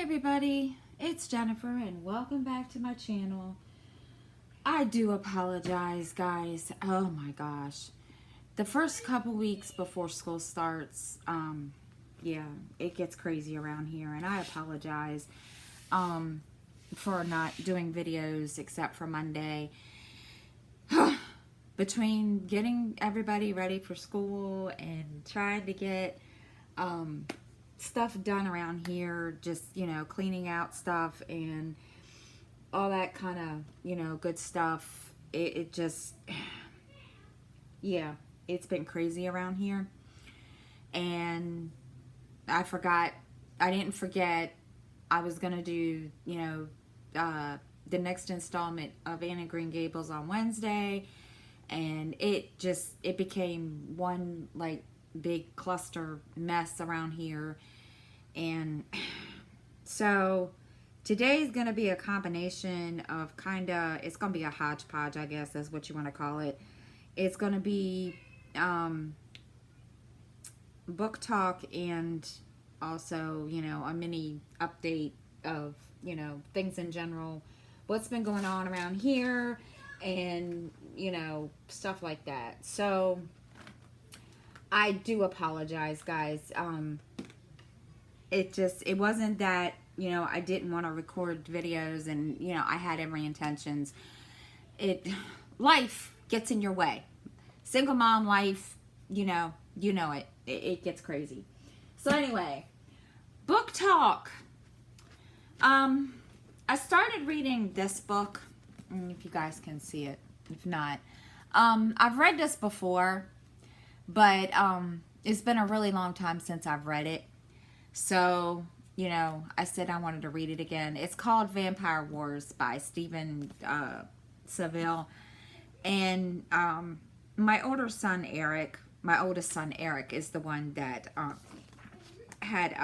everybody, it's Jennifer and welcome back to my channel. I do apologize, guys. Oh my gosh. The first couple weeks before school starts, yeah, it gets crazy around here, and I apologize for not doing videos except for Monday. Between getting everybody ready for school and trying to get stuff done around here, just, cleaning out stuff and all that kind of, good stuff. It just, yeah, it's been crazy around here. And I didn't forget I was going to do, the next installment of Anne of Green Gables on Wednesday. And it became one, big cluster mess around here. And so today's going to be a combination of it's going to be a hodgepodge, I guess that's what you want to call it. It's going to be book talk and also, a mini update of, things in general, what's been going on around here and, stuff like that. So I do apologize, guys. It wasn't that, I didn't want to record videos and, I had every intentions. Life gets in your way. Single mom life, you know it. It gets crazy. So anyway, book talk. I started reading this book, if you guys can see it. If not, I've read this before, but it's been a really long time since I've read it. So, I said I wanted to read it again. It's called Vampire Wars by Stephen Seville. And my oldest son, Eric, is the one that had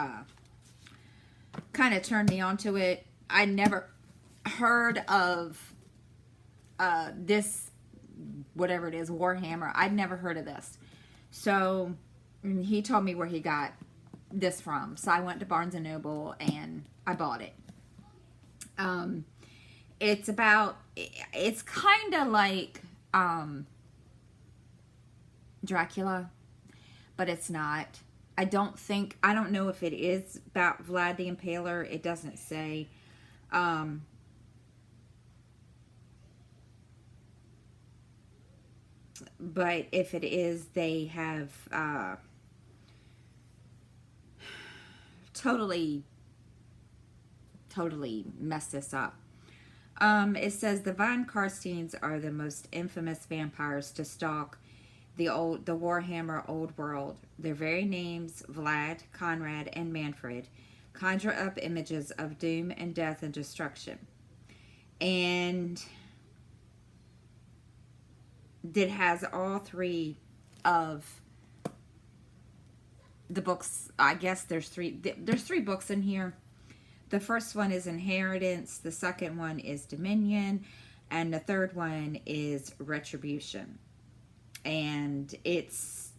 kind of turned me onto it. I never heard of this, whatever it is, Warhammer. I'd never heard of this. So he told me where he got this from. So I went to Barnes & Noble and I bought it. It's kind of like Dracula, but it's not. I don't know if it is about Vlad the Impaler. It doesn't say. But if it is, they have totally messed this up. It says the Von Karsteins are the most infamous vampires to stalk the Warhammer Old World. Their very names, Vlad, Conrad, and Manfred, conjure up images of doom and death and destruction. And that has all three of the books. I guess there's three books in here. The first one is Inheritance, the second one is Dominion, and the third one is Retribution. And it's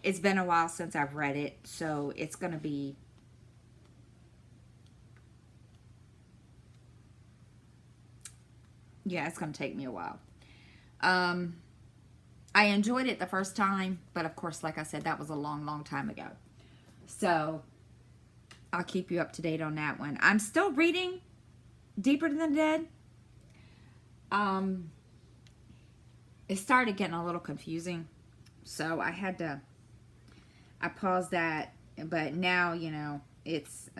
been a while since I've read it, so it's going to be it's going to take me a while. I enjoyed it the first time, but of course, like I said, that was a long time ago. So I'll keep you up to date on that one. I'm still reading Deeper Than the Dead. It started getting a little confusing, so I paused that, but now, it's,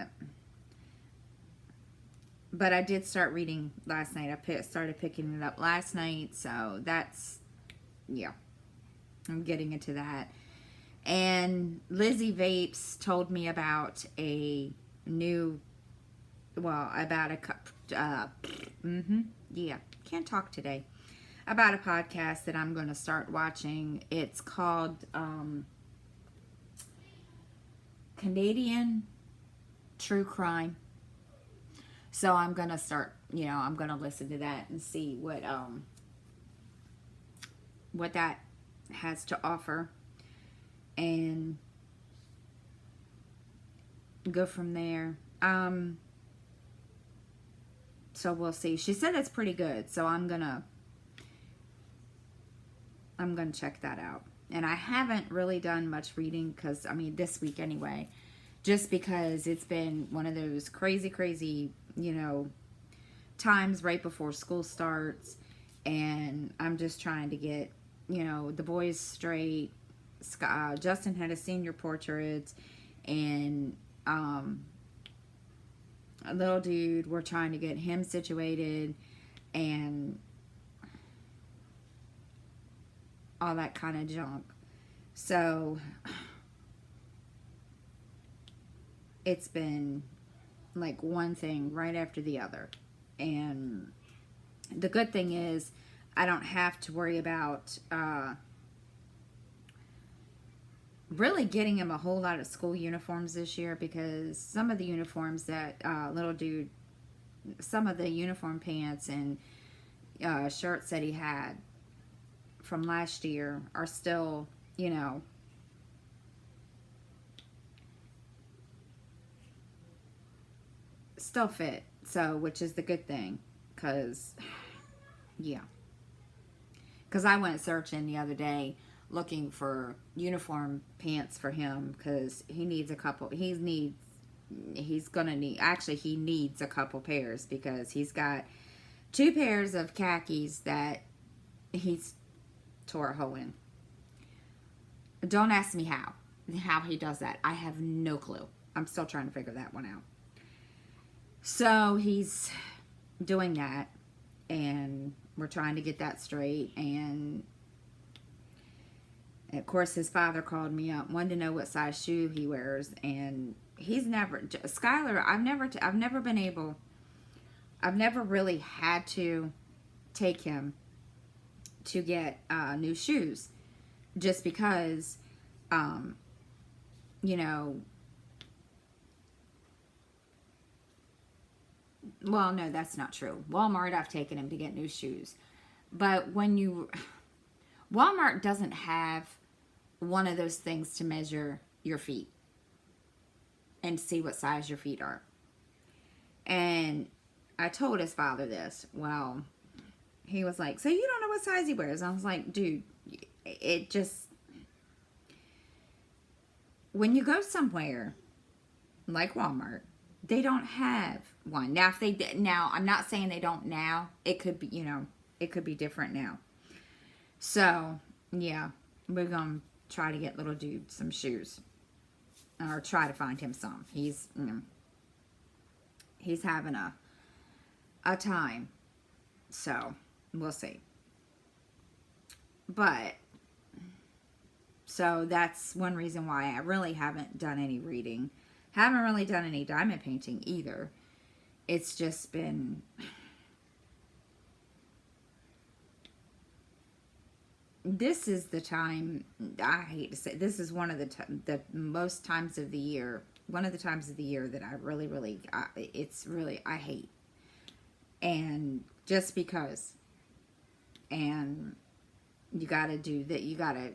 but I did start reading last night. I started picking it up last night, so that's, yeah, I'm getting into that. And Lizzie Vapes told me about a new, can't talk today, about a podcast that I'm going to start watching. It's called Canadian True Crime. So I'm going to start, I'm going to listen to that and see what that has to offer. And go from there. So we'll see. She said it's pretty good, so I'm gonna check that out. And I haven't really done much reading because, I mean, this week anyway, just because it's been one of those crazy, times right before school starts, and I'm just trying to get, the boys straight. Justin had a senior portrait, and a little dude, we're trying to get him situated, and all that kind of junk. So it's been like one thing right after the other. And the good thing is I don't have to worry about really getting him a whole lot of school uniforms this year, because some of the uniforms that little dude, some of the uniform pants and shirts that he had from last year are still, still fit. So, which is the good thing, because, yeah. Because I went searching the other day looking for uniform pants for him, because he needs a couple, he needs a couple pairs, because he's got 2 pairs of khakis that he's tore a hole in. Don't ask me how he does that. I have no clue. I'm still trying to figure that one out. So he's doing that, and we're trying to get that straight. And of course his father called me up, wanted to know what size shoe he wears, and he's never, Skylar, I've never really had to take him to get new shoes, just because, well, no, that's not true. Walmart, I've taken him to get new shoes. But Walmart doesn't have one of those things to measure your feet and see what size your feet are. And I told his father this. Well, he was like, so you don't know what size he wears? I was like, dude, it just, when you go somewhere like Walmart, they don't have one. Now, I'm not saying they don't now. It could be, it could be different now. So, yeah, we're going to try to get little dude some shoes, or try to find him some. He's having a time. So, we'll see. But, so that's one reason why I really haven't done any reading. Haven't really done any diamond painting either. It's just been, this is the time, I hate to say, this is one of the most times of the year, one of the times of the year that I really, I hate. And just because, and you gotta do that, you gotta,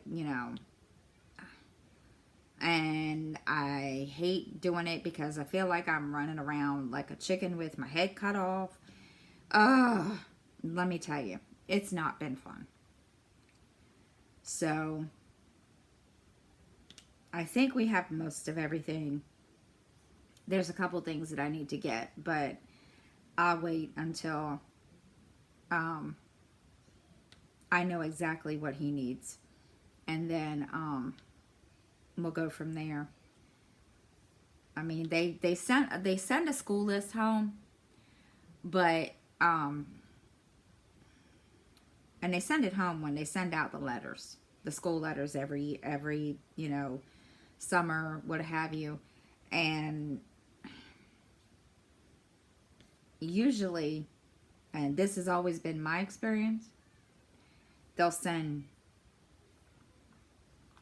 and I hate doing it because I feel like I'm running around like a chicken with my head cut off. Let me tell you, it's not been fun. So, I think we have most of everything. There's a couple things that I need to get, but I'll wait until I know exactly what he needs. And then we'll go from there. I mean, they send a school list home, but and they send it home when they send out the letters, the school letters every summer, what have you. And usually, and this has always been my experience, they'll send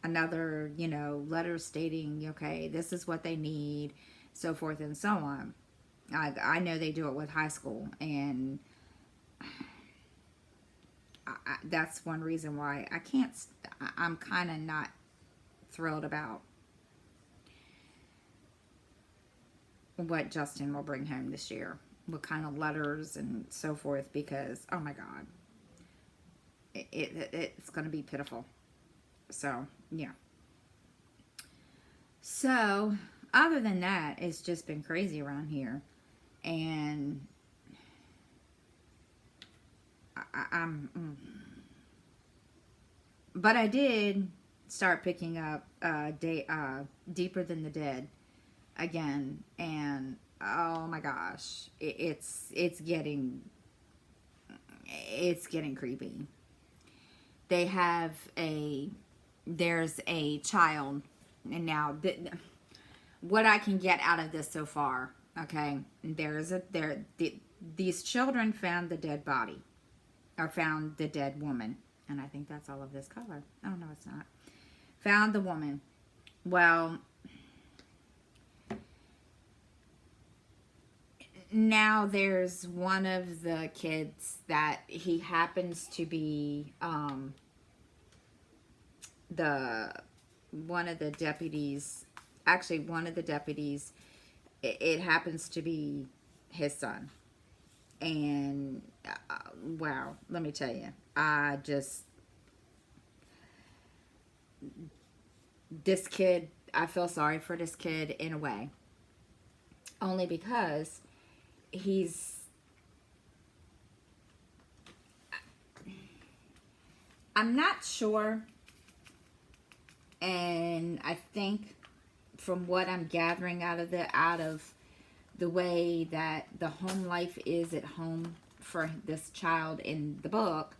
another, letter stating, okay, this is what they need, so forth and so on. I know they do it with high school, and that's one reason why I'm kind of not thrilled about what Justin will bring home this year, what kind of letters and so forth, because, oh my God, it's going to be pitiful. So, yeah. So, other than that, it's just been crazy around here. And but I did start picking up Deeper Than the Dead again, and oh my gosh, it's getting creepy. They have there's a child, and now what I can get out of this so far, okay, these children found the dead body, or found the dead woman, and I think that's all of this color. Oh no, it's not. Found the woman. Well, now there's one of the kids that he happens to be one of the deputies. Actually, one of the deputies, it happens to be his son. And wow, let me tell you, this kid, I feel sorry for this kid in a way, only because I'm not sure, and I think from what I'm gathering out of the way that the home life is at home for this child in the book,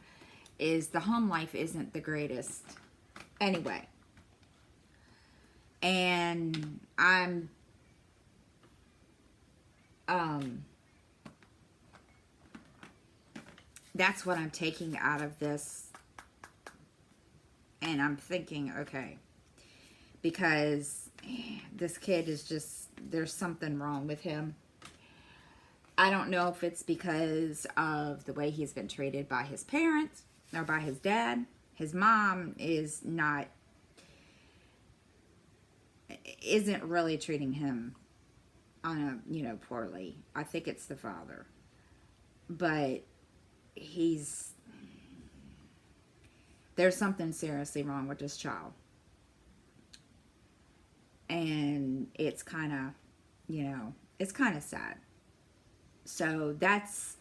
is the home life isn't the greatest anyway. And that's what I'm taking out of this. And I'm thinking, okay, because this kid is just, there's something wrong with him. I don't know if it's because of the way he's been treated by his parents or by his dad. His mom isn't really treating him poorly. I think it's the father. But there's something seriously wrong with this child. And it's kind of sad. So that's,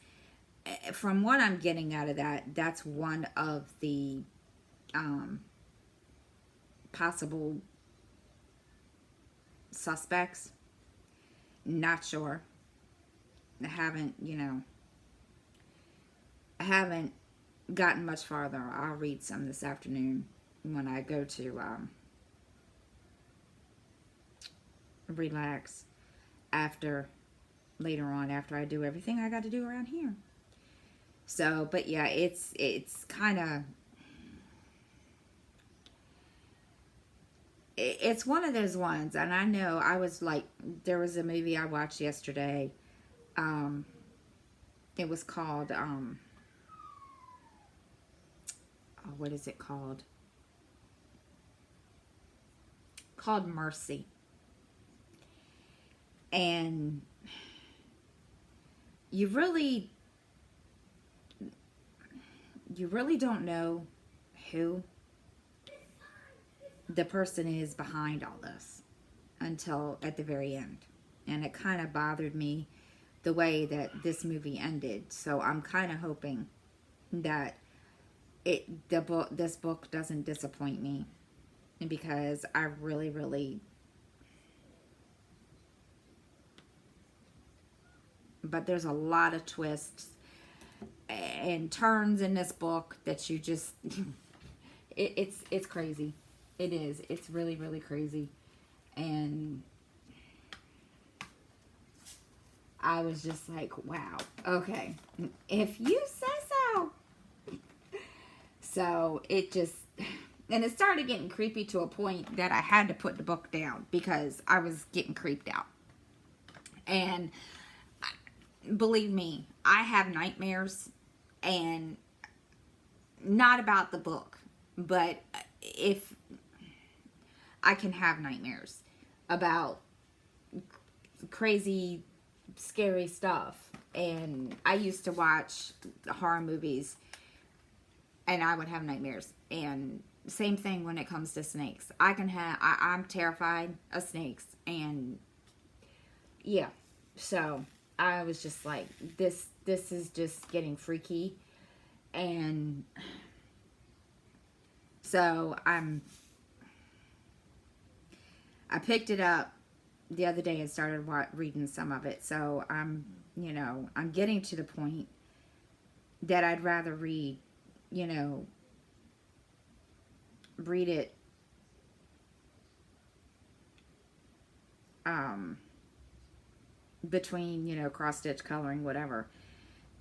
from what I'm getting out of that, that's one of the possible suspects. Not sure. I haven't gotten much farther. I'll read some this afternoon when I go to relax later on after I do everything I got to do around here. So, but yeah, it's kind of, it's one of those ones. And I know I was like, there was a movie I watched yesterday. It was called what is it called? Called Mercy. And you really don't know who the person is behind all this until at the very end. And it kind of bothered me the way that this movie ended. So I'm kind of hoping that this book doesn't disappoint me, because I really but there's a lot of twists and turns in this book that you just it's crazy. It is. It's really crazy. And I was just like, wow, okay, if you say so. So it just, and it started getting creepy to a point that I had to put the book down because I was getting creeped out. And believe me, I have nightmares, and not about the book, but if I can have nightmares about crazy, scary stuff. And I used to watch horror movies, and I would have nightmares. And same thing when it comes to snakes. I'm terrified of snakes, and yeah. So I was just like, this is just getting freaky. And so I picked it up the other day and started reading some of it. So I'm getting to the point that I'd rather read it between, cross-stitch coloring, whatever,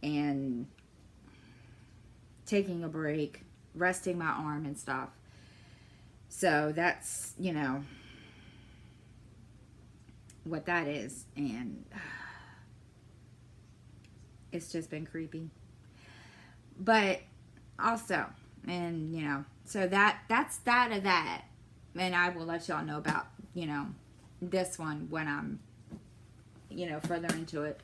and taking a break, resting my arm and stuff. So that's, what that is. And it's just been creepy. But also, and so that's that of that. And I will let y'all know about, this one when I'm, further into it.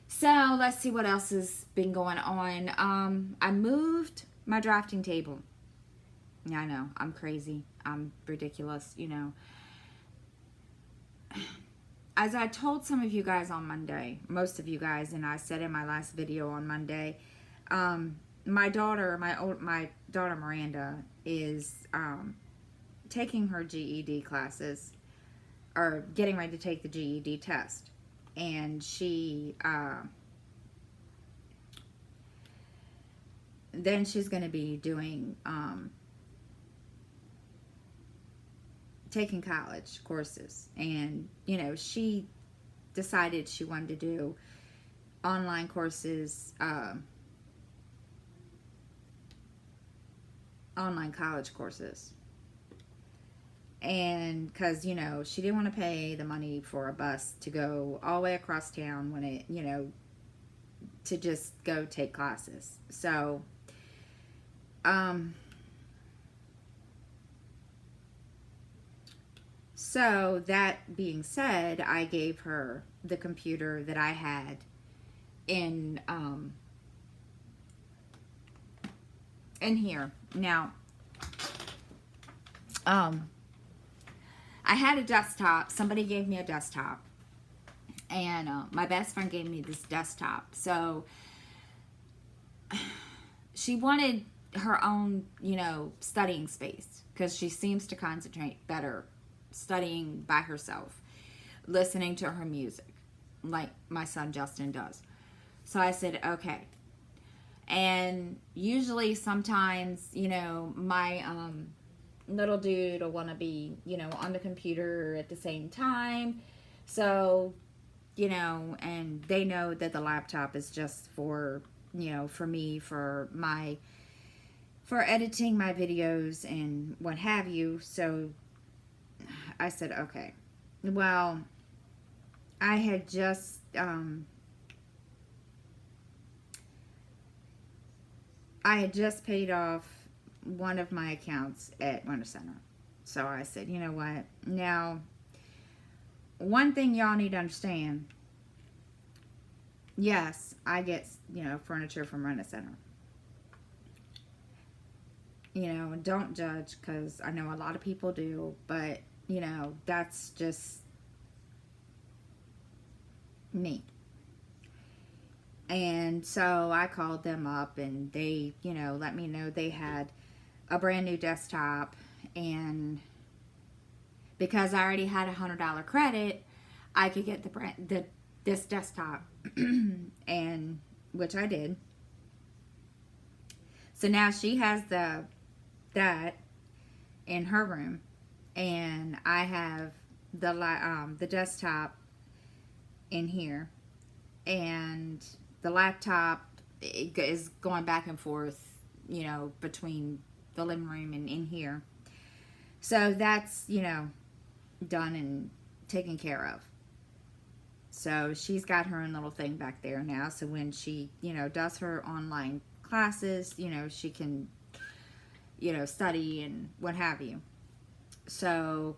So let's see what else has been going on. I moved my drafting table. Yeah, I know, I'm crazy. I'm ridiculous, As I told some of you guys on Monday, most of you guys, and I said in my last video on Monday, my daughter Miranda is taking her GED classes, or getting ready to take the GED test. And she, then she's going to be doing, taking college courses. And, she decided she wanted to do online courses, online college courses. And because, she didn't want to pay the money for a bus to go all the way across town when it, to just go take classes. So, so that being said, I gave her the computer that I had in here. Now, I had a desktop. Somebody gave me a desktop. And my best friend gave me this desktop. So she wanted her own, studying space. Because she seems to concentrate better studying by herself. Listening to her music. Like my son Justin does. So I said, okay. And usually sometimes, my little dude will want to be, on the computer at the same time. So, and they know that the laptop is just for, for me, for editing my videos and what have you. So I said, okay. Well, I had just, paid off one of my accounts at Winter Center. So I said, you know what? Now, one thing y'all need to understand. Yes, I get, furniture from Winter Center. Don't judge, because I know a lot of people do. But, that's just me. And so I called them up, and they, let me know they had a brand new desktop. And because I already had $100 credit, I could get this desktop, and which I did. So now she has that in her room, and I have the desktop in here, and the laptop is going back and forth, between the living room and in here. So that's, done and taken care of. So she's got her own little thing back there now. So when she, does her online classes, she can, study and what have you. So,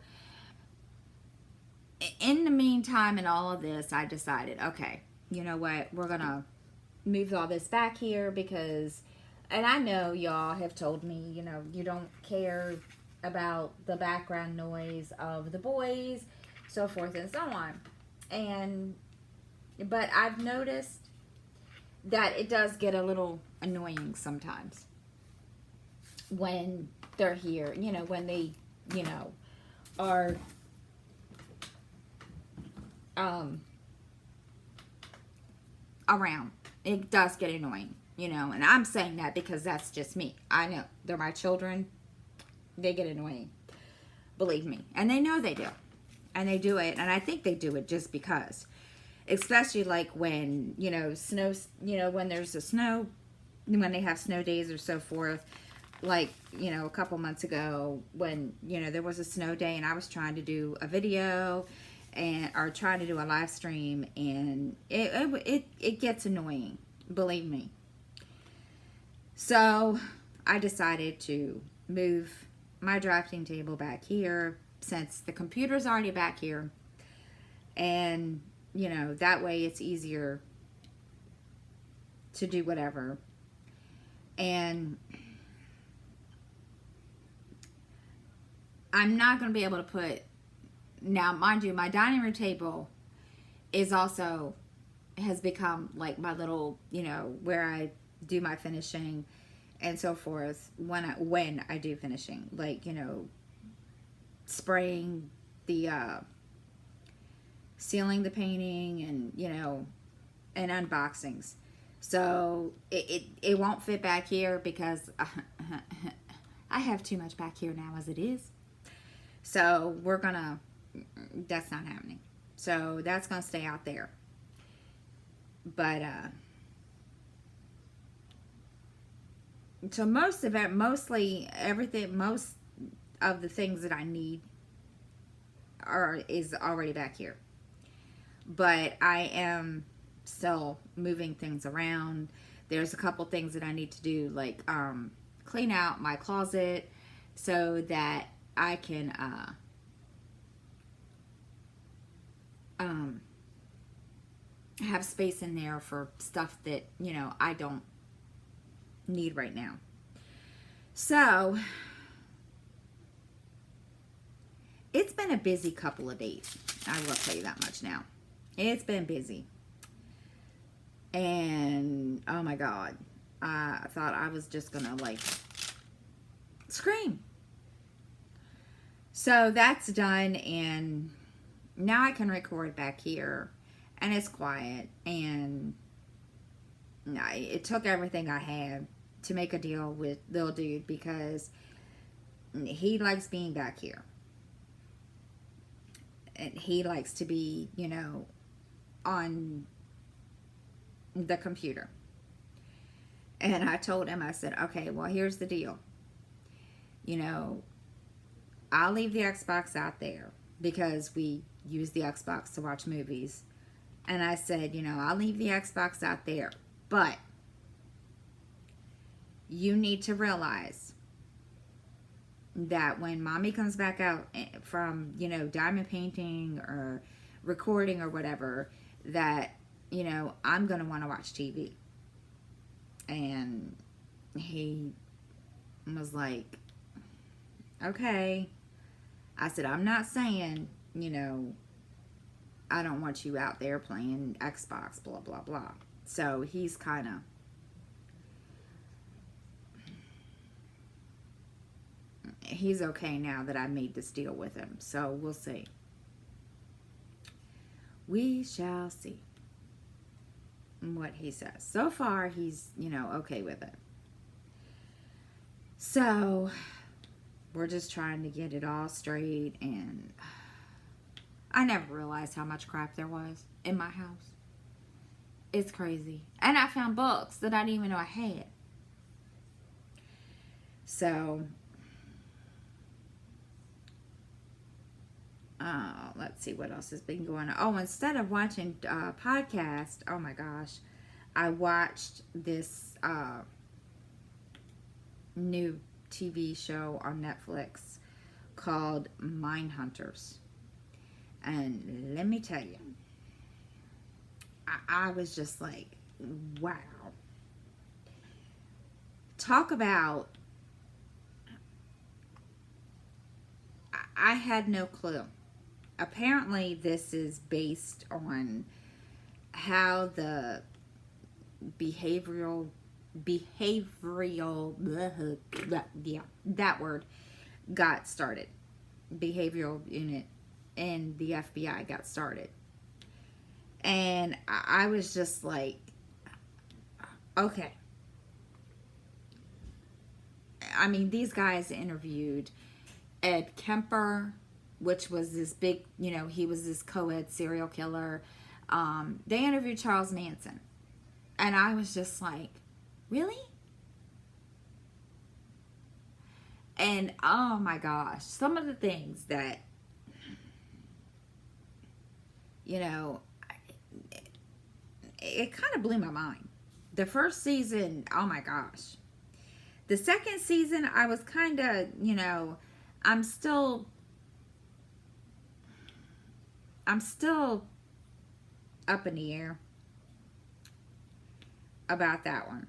in the meantime, in all of this, I decided, okay, you know what? We're going to move all this back here because, and I know y'all have told me, you know, you don't care about the background noise of the boys, so forth and so on. But I've noticed that it does get a little annoying sometimes when they're here, you know, when they, you know, are around. It does get annoying, you know, and I'm saying that because that's just me. I know they're my children. They get annoying. Believe me. And they know they do. And they do it. And I think they do it just because. Especially like when, you know, snows, you know, when there's a snow, when they have snow days or so forth. Like, you know, a couple months ago when, you know, there was a snow day and I was trying to do a video or trying to do a live stream, and it gets annoying, believe me. So I decided to move my drafting table back here since the computer's already back here, and you know, that way it's easier to do whatever. And I'm not going to be able to put, now mind you, my dining room table is also, has become like my little, you know, where I do my finishing and so forth when I do finishing, like, you know, spraying the sealing the painting and, you know, and unboxings. So it won't fit back here because I have too much back here now as it is. So we're gonna, that's not happening. So that's gonna stay out there. But so mostly everything, most of the things that I need is already back here. But I am still moving things around. There's a couple things that I need to do, like clean out my closet so that I can have space in there for stuff that, you know, I don't need right now. So it's been a busy couple of days. I will tell you that much now. It's been busy. And oh my God, I thought I was just gonna like scream. So that's done, and now I can record back here, and it's quiet. And it took everything I had to make a deal with little dude because he likes being back here. And he likes to be, you know, on the computer. And I told him, I said, okay, well, here's the deal. You know, I'll leave the Xbox out there because we use the Xbox to watch movies. And I said, you know, I'll leave the Xbox out there, but you need to realize that when mommy comes back out from, you know, diamond painting or recording or whatever, that, you know, I'm going to want to watch TV. And he was like, okay. I said, I'm not saying, you know, I don't want you out there playing Xbox, blah, blah, blah. So he's kind of, he's okay now that I made this deal with him. So we'll see. We shall see what he says. So far, he's, you know, okay with it. So we're just trying to get it all straight, and I never realized how much crap there was in my house. It's crazy. And I found books that I didn't even know I had. So let's see what else has been going on. Oh, instead of watching podcast, oh my gosh, I watched this new TV show on Netflix called Minehunters. And let me tell you, I was just like, wow. Talk about, I had no clue. Apparently, this is based on how the behavioral, yeah, that word got started. Behavioral unit and the FBI got started. And I was just like, okay. I mean, these guys interviewed Ed Kemper, which was this big, he was this co-ed serial killer. They interviewed Charles Manson. And I was just like, really? And oh my gosh, some of the things that, it kind of blew my mind. The first season, oh my gosh. The second season, I was kind of, I'm still up in the air about that one.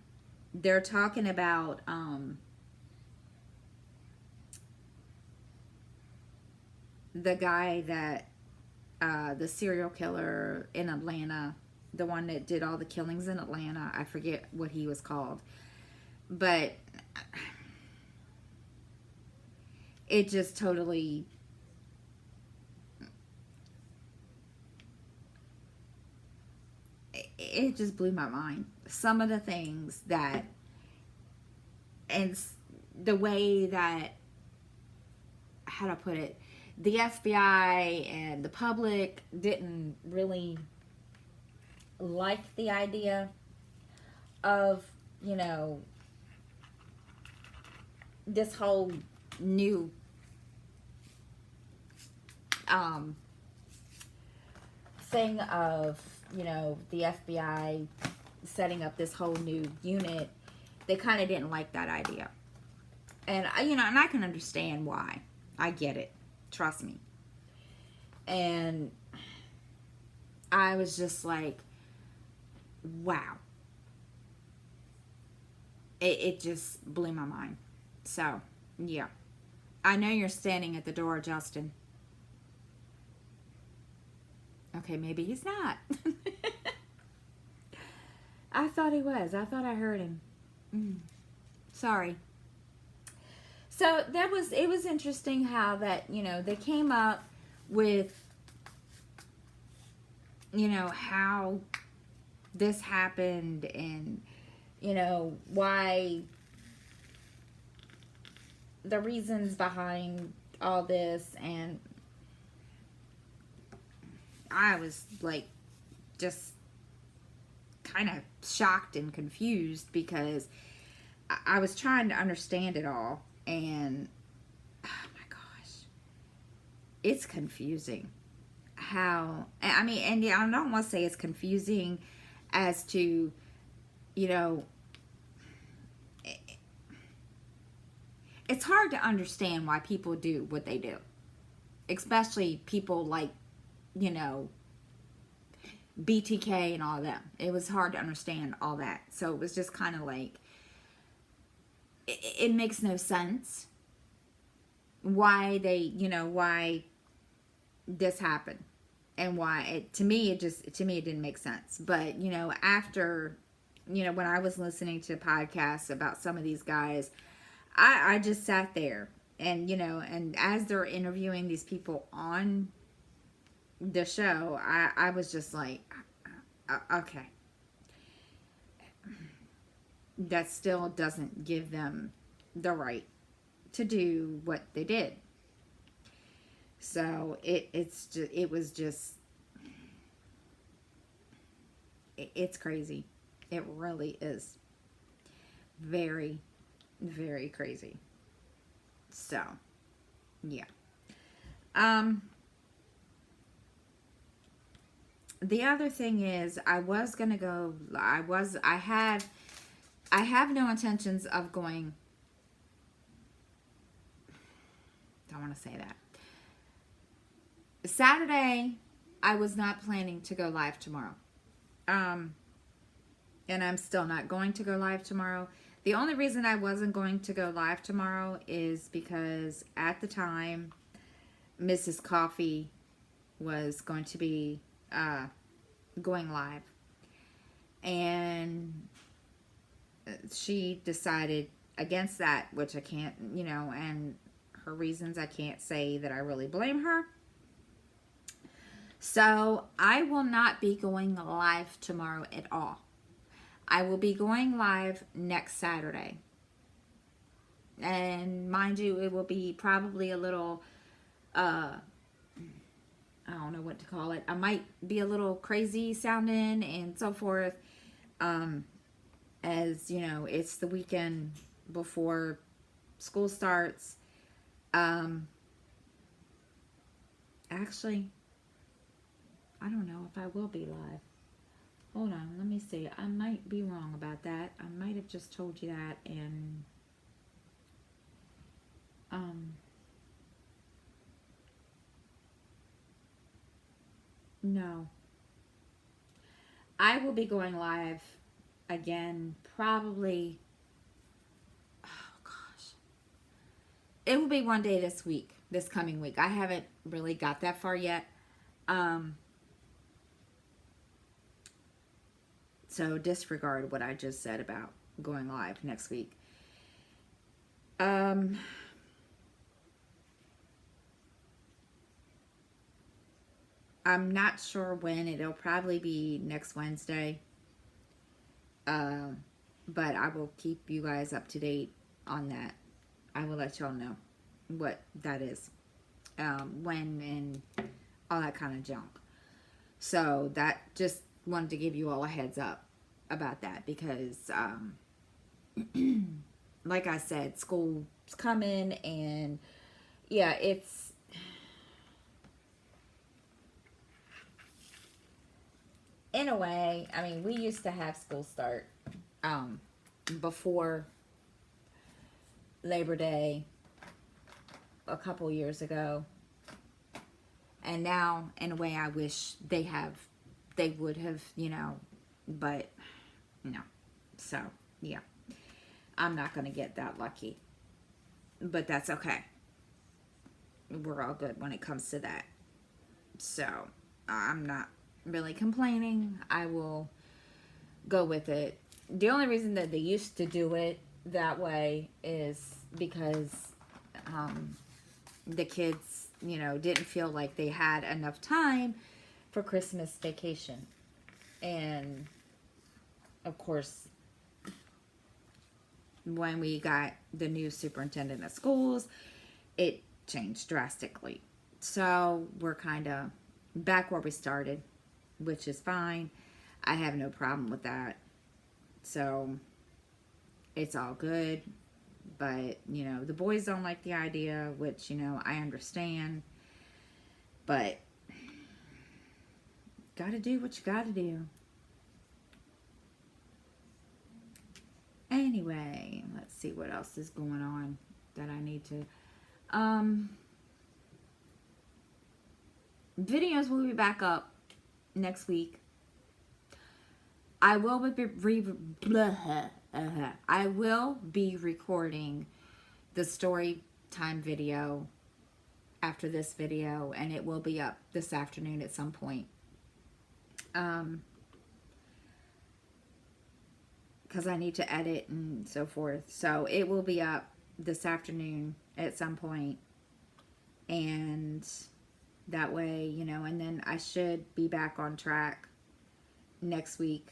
They're talking about the guy that the serial killer in Atlanta, the one that did all the killings in Atlanta. I forget what he was called, but it just totally, it just blew my mind. Some of the things that, and the way that, how to put it, the FBI and the public didn't really like the idea of, this whole new thing of, the FBI setting up this whole new unit. They kind of didn't like that idea. And, and I can understand why. I get it. Trust me. And I was just like, wow. It just blew my mind. So, yeah. I know you're standing at the door, Justin. Okay, maybe he's not. I thought he was. I thought I heard him. Sorry. So it was interesting how that, they came up with, how this happened and, why, the reasons behind all this. And I was like, just kind of shocked and confused because I was trying to understand it all. And oh my gosh, it's confusing how, I mean, and I don't want to say it's confusing as to, it's hard to understand why people do what they do, especially people like, BTK and all of them. It was hard to understand all that. So it was just kind of like, it makes no sense why they, why this happened and why it, to me, it didn't make sense. But, after, when I was listening to podcasts about some of these guys, I just sat there and, and as they're interviewing these people on the show, I was just like, okay. That still doesn't give them the right to do what they did. So it's crazy. It really is very, very crazy. So, yeah. The other thing is, I have no intentions of going, don't want to say that. Saturday, I was not planning to go live tomorrow. Um, and I'm still not going to go live tomorrow. The only reason I wasn't going to go live tomorrow is because at the time, Mrs. Coffee was going to be going live. And she decided against that, which I can't, and her reasons, I can't say that I really blame her. So I will not be going live tomorrow at all. I will be going live next Saturday. And mind you, it will be probably a little, I don't know what to call it. I might be a little crazy sounding and so forth. As you know, it's the weekend before school starts. Actually, I don't know if I will be live. Hold on, let me see. I might be wrong about that. I might have just told you that, and no. I will be going live again probably, oh gosh. It will be one day this week, this coming week. I haven't really got that far yet. So disregard what I just said about going live next week. I'm not sure when. It'll probably be next Wednesday. But I will keep you guys up to date on that. I will let y'all know what that is. When and all that kind of junk. So that, just wanted to give you all a heads up about that, because like I said, school's coming, and yeah, it's in a way, I mean, we used to have school start before Labor Day a couple years ago, and now in a way I wish they would have, but no. So yeah, I'm not gonna get that lucky, but that's okay. We're all good when it comes to that. So I'm not really complaining. I will go with it. The only reason that they used to do it that way is because the kids, didn't feel like they had enough time for Christmas vacation. And of course, when we got the new superintendent of schools, it changed drastically. So we're kind of back where we started, which is fine. I have no problem with that. So it's all good. But, the boys don't like the idea, which, I understand. But gotta do what you gotta do. Anyway, let's see what else is going on that I need to. Videos will be back up next week. I will be recording the story time video after this video, and it will be up this afternoon at some point. Because I need to edit and so forth. So it will be up this afternoon at some point. And that way, and then I should be back on track next week.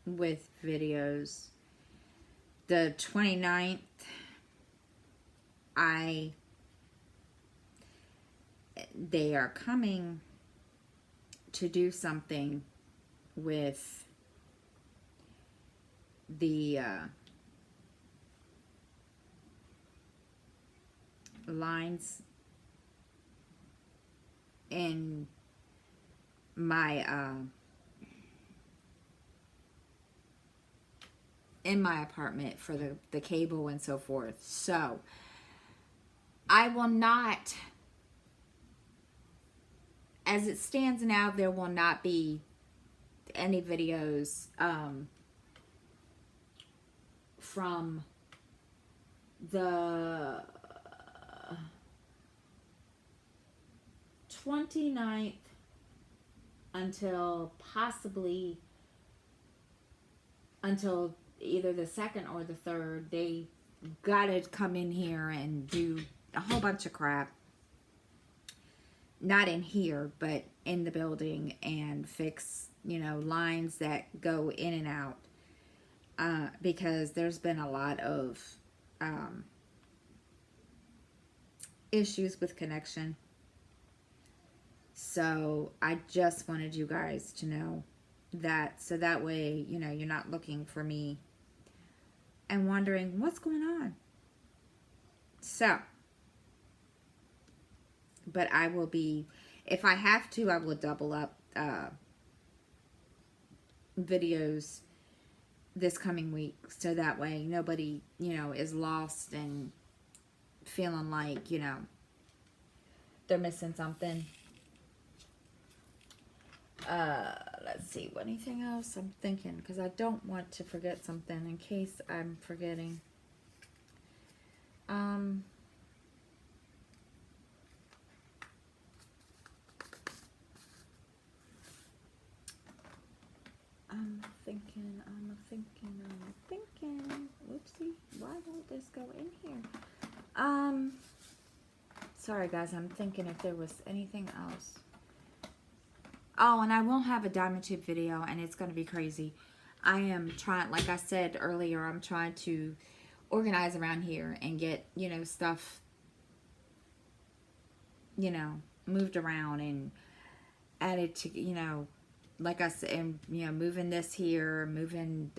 With videos. The 29th, they are coming to do something with the lines in my in my apartment for the cable and so forth. So I will not, as it stands now, there will not be any videos from the 29th until possibly until either the 2nd or the 3rd. They gotta come in here and do a whole bunch of crap. Not in here, but in the building, and fix, you know, lines that go in and out. Because there's been a lot of issues with connection. So I just wanted you guys to know that, so that way, you know, you're not looking for me and wondering what's going on. So, but I will be, if I have to, I will double up videos this coming week, so that way nobody, you know, is lost and feeling like, you know, they're missing something. Let's see, anything else I'm thinking, because I don't want to forget something in case I'm forgetting. I'm thinking. Whoopsie, why won't this go in here? Sorry guys, I'm thinking if there was anything else. Oh, and I won't have a diamond tube video, and it's going to be crazy. I am trying, like I said earlier, I'm trying to organize around here and get, you know, stuff, you know, moved around and added to, you know, like I said, and, you know, moving this here, moving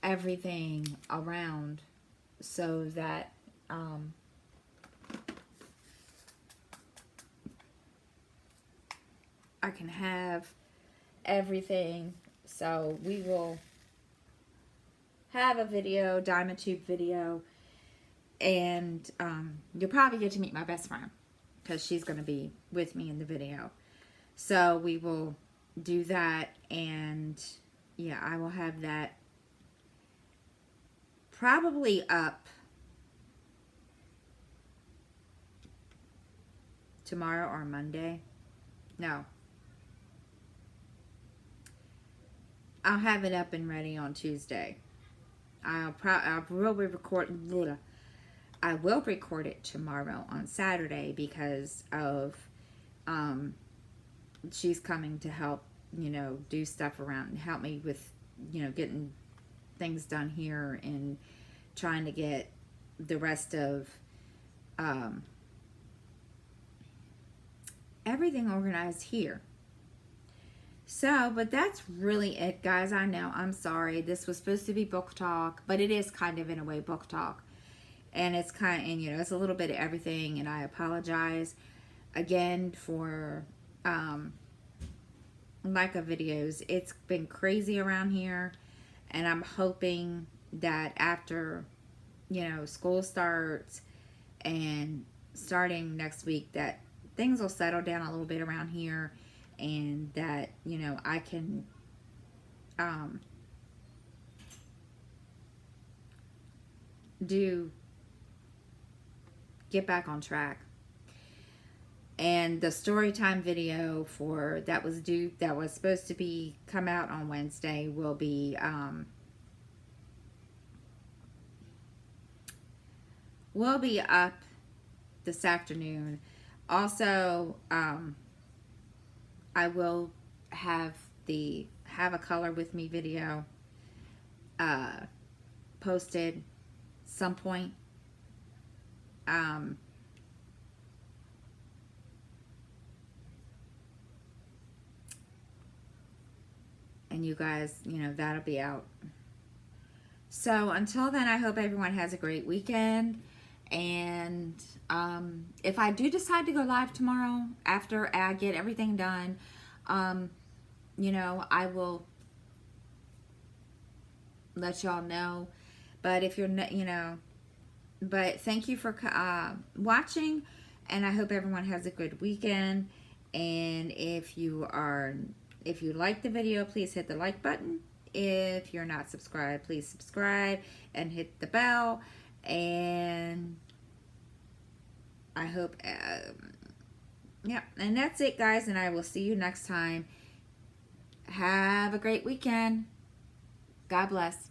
everything around so that I can have everything. So we will have a video, diamond tube video, and you'll probably get to meet my best friend because she's going to be with me in the video. So we will do that, and yeah, I will have that probably up tomorrow or Monday. No, I'll have it up and ready on Tuesday. I will record it tomorrow on Saturday because of she's coming to help, you know, do stuff around and help me with, you know, getting things done here and trying to get the rest of everything organized here. So, but that's really it, guys. I know, I'm sorry. This was supposed to be book talk, but it is kind of in a way book talk. And it's kind of, and you know, it's a little bit of everything, and I apologize again for lack of videos. It's been crazy around here, and I'm hoping that after, you know, school starts and starting next week, that things will settle down a little bit around here, and that, you know, I can get back on track. And the story time video for that was supposed to be come out on Wednesday will be up this afternoon. Also, I will have a color with me video posted some point. And you guys, you know, that'll be out. So until then, I hope everyone has a great weekend. And if I do decide to go live tomorrow after I get everything done, you know, I will let y'all know. But if you're not, but thank you for watching, and I hope everyone has a good weekend. And if you like the video, please hit the like button. If you're not subscribed, please subscribe and hit the bell. And I hope, yeah, and that's it, guys. And I will see you next time. Have a great weekend. God bless.